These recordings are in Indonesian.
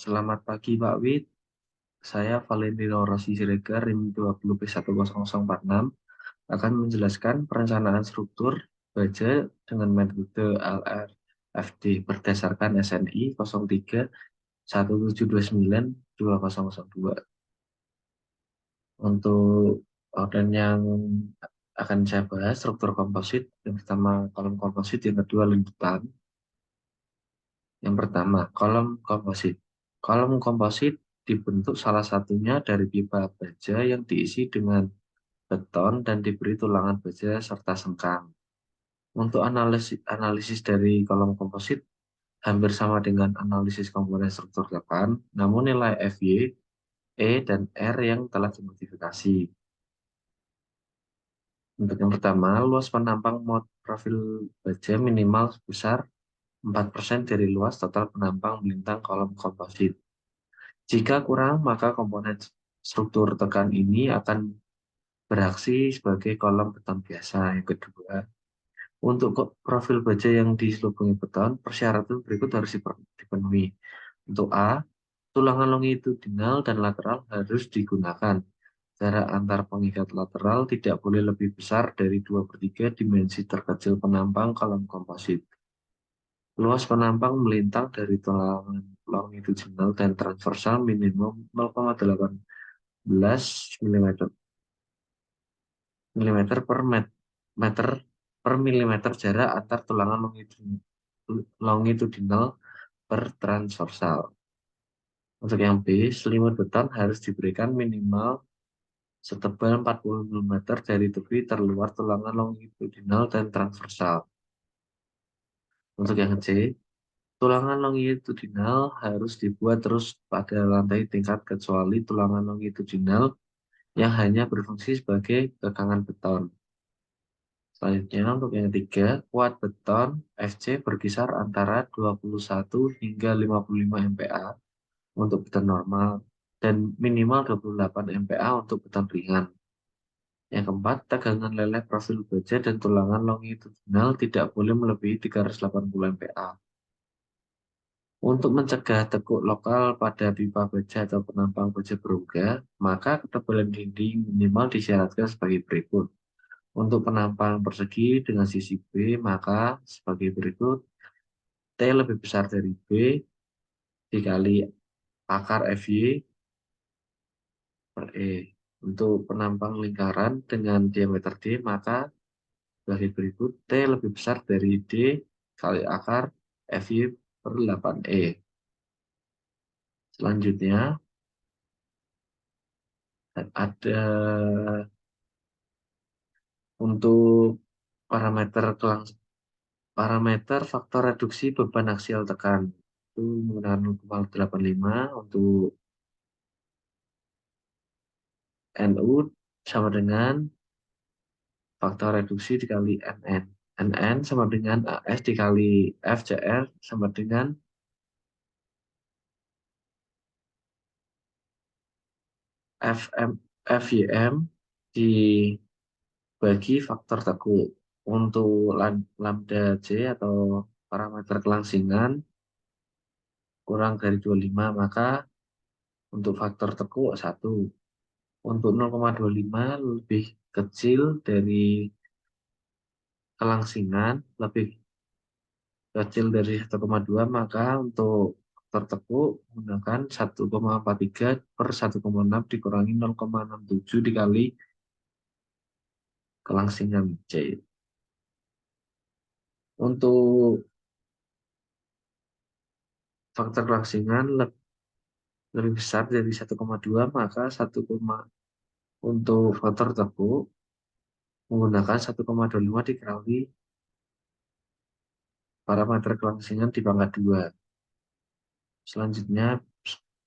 Selamat pagi Pak Wid, saya Valentino Rossi Siregar RIM 20P10046 akan menjelaskan perencanaan struktur baja dengan metode LRFD berdasarkan SNI 03 1729 2002. Untuk organ yang akan saya bahas struktur komposit, yang pertama kolom komposit, yang kedua lintutan. Yang pertama, kolom komposit. Kolom komposit dibentuk salah satunya dari pipa baja yang diisi dengan beton dan diberi tulangan baja serta sengkang. Untuk analisis dari kolom komposit hampir sama dengan analisis komponen struktur depan, namun nilai FY, E, dan R yang telah dimodifikasi. Untuk yang pertama, luas penampang mod profil baja minimal sebesar 4% dari luas total penampang melintang kolom komposit. Jika kurang, maka komponen struktur tekan ini akan beraksi sebagai kolom beton biasa. Yang kedua, untuk profil baja yang diselubungi beton, persyaratan berikut harus dipenuhi. Untuk A, tulangan longitudinal dan lateral harus digunakan. Jarak antar pengikat lateral tidak boleh lebih besar dari 2/3 dimensi terkecil penampang kolom komposit. Luas penampang melintang dari tulangan longitudinal dan transversal minimum 0,18 mm per meter per milimeter jarak antar tulangan longitudinal per transversal. Untuk yang B, selimut beton harus diberikan minimal setebal 40 mm dari tepi terluar tulangan longitudinal dan transversal. Untuk yang C, tulangan longitudinal harus dibuat terus pada lantai tingkat kecuali tulangan longitudinal yang hanya berfungsi sebagai kekangan beton. Selanjutnya untuk yang ketiga, kuat beton FC berkisar antara 21 hingga 55 MPa untuk beton normal dan minimal 28 MPa untuk beton ringan. Yang keempat, tegangan leleh profil baja dan tulangan longitudinal tidak boleh melebihi 380 MPa. Untuk mencegah tekuk lokal pada pipa baja atau penampang baja berongga, maka ketebalan dinding minimal disyaratkan sebagai berikut. Untuk penampang persegi dengan sisi B, maka sebagai berikut. T lebih besar dari B dikali akar FY per E. Untuk penampang lingkaran dengan diameter D, maka sebagai berikut. T lebih besar dari D kali akar FY per 8E. Selanjutnya, ada untuk parameter faktor reduksi beban aksial tekan. Itu menggunakan 0,85 untuk NU sama dengan faktor reduksi dikali NN. NN sama dengan AS dikali FCR sama dengan FYM dibagi faktor tekuk. Untuk lambda J atau parameter kelangsingan kurang dari 25, maka untuk faktor tekuk 1. Untuk 0,25 lebih kecil dari kelangsingan, lebih kecil dari 1,2, maka untuk faktor tekuk menggunakan 1,43 per 1,6 dikurangi 0,67 dikali kelangsingan C. Untuk faktor kelangsingan lebih besar dari 1,2, maka untuk faktor tekuk menggunakan 1,25 dikali parameter kelangsingan di pangkat 2. Selanjutnya,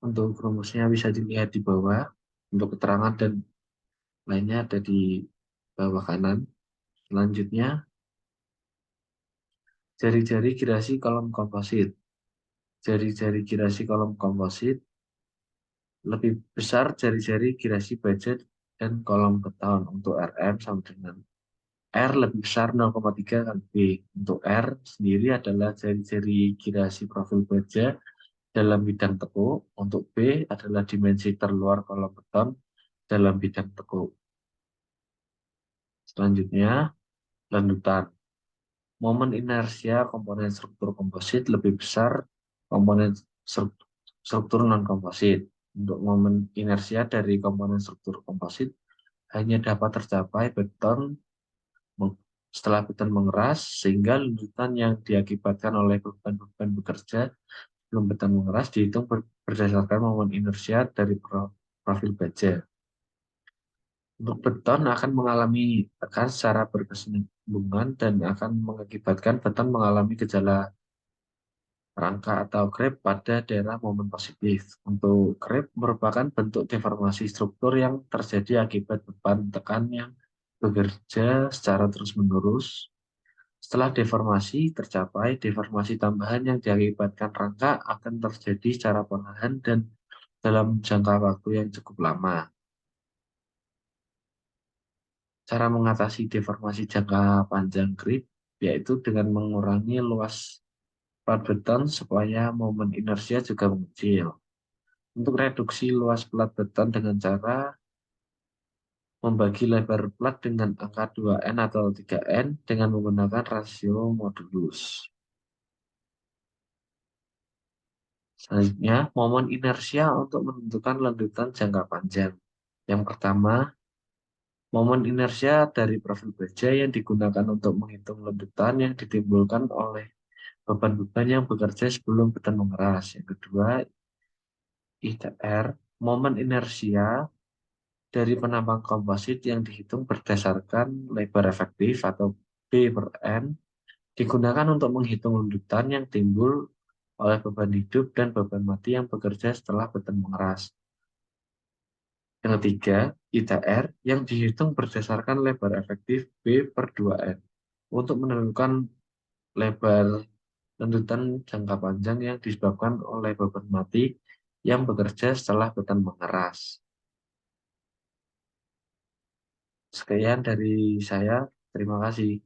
untuk rumusnya bisa dilihat di bawah. Untuk keterangan dan lainnya ada di bawah kanan. Selanjutnya, jari-jari girasi kolom komposit. Jari-jari girasi kolom komposit lebih besar jari-jari girasi baja dan kolom beton. Untuk RM sama dengan R lebih besar 0,3 kali B. Untuk R sendiri adalah jari-jari girasi profil baja dalam bidang tekuk. Untuk B adalah dimensi terluar kolom beton dalam bidang tekuk. Selanjutnya, lanjutan. Momen inersia komponen struktur komposit lebih besar komponen struktur non-komposit. Untuk momen inersia dari komponen struktur komposit hanya dapat tercapai setelah beton mengeras, sehingga lanjutan yang diakibatkan oleh beban-beban bekerja sebelum beton mengeras dihitung berdasarkan momen inersia dari profil baja. Untuk beton akan mengalami tekan secara berkesinambungan dan akan mengakibatkan beton mengalami gejala rangka atau creep pada daerah momen positif. Untuk creep merupakan bentuk deformasi struktur yang terjadi akibat beban tekan yang bekerja secara terus-menerus. Setelah deformasi tercapai, deformasi tambahan yang diakibatkan rangka akan terjadi secara perlahan dan dalam jangka waktu yang cukup lama. Cara mengatasi deformasi jangka panjang creep yaitu dengan mengurangi luas plat beton supaya momen inersia juga mengecil. Untuk reduksi luas plat beton dengan cara membagi lebar plat dengan angka 2N atau 3N dengan menggunakan rasio modulus. Selanjutnya, momen inersia untuk menentukan lanjutan jangka panjang. Yang pertama, momen inersia dari profil baja yang digunakan untuk menghitung lanjutan yang ditimbulkan oleh beban-beban yang bekerja sebelum beton mengeras. Yang kedua, ITR, momen inersia dari penampang komposit yang dihitung berdasarkan lebar efektif atau B per N digunakan untuk menghitung lanjutan yang timbul oleh beban hidup dan beban mati yang bekerja setelah beton mengeras. Yang ketiga, ITR yang dihitung berdasarkan lebar efektif B per 2N untuk menentukan lebar lanjutan jangka panjang yang disebabkan oleh beban mati yang bekerja setelah beton mengeras. Sekian dari saya, terima kasih.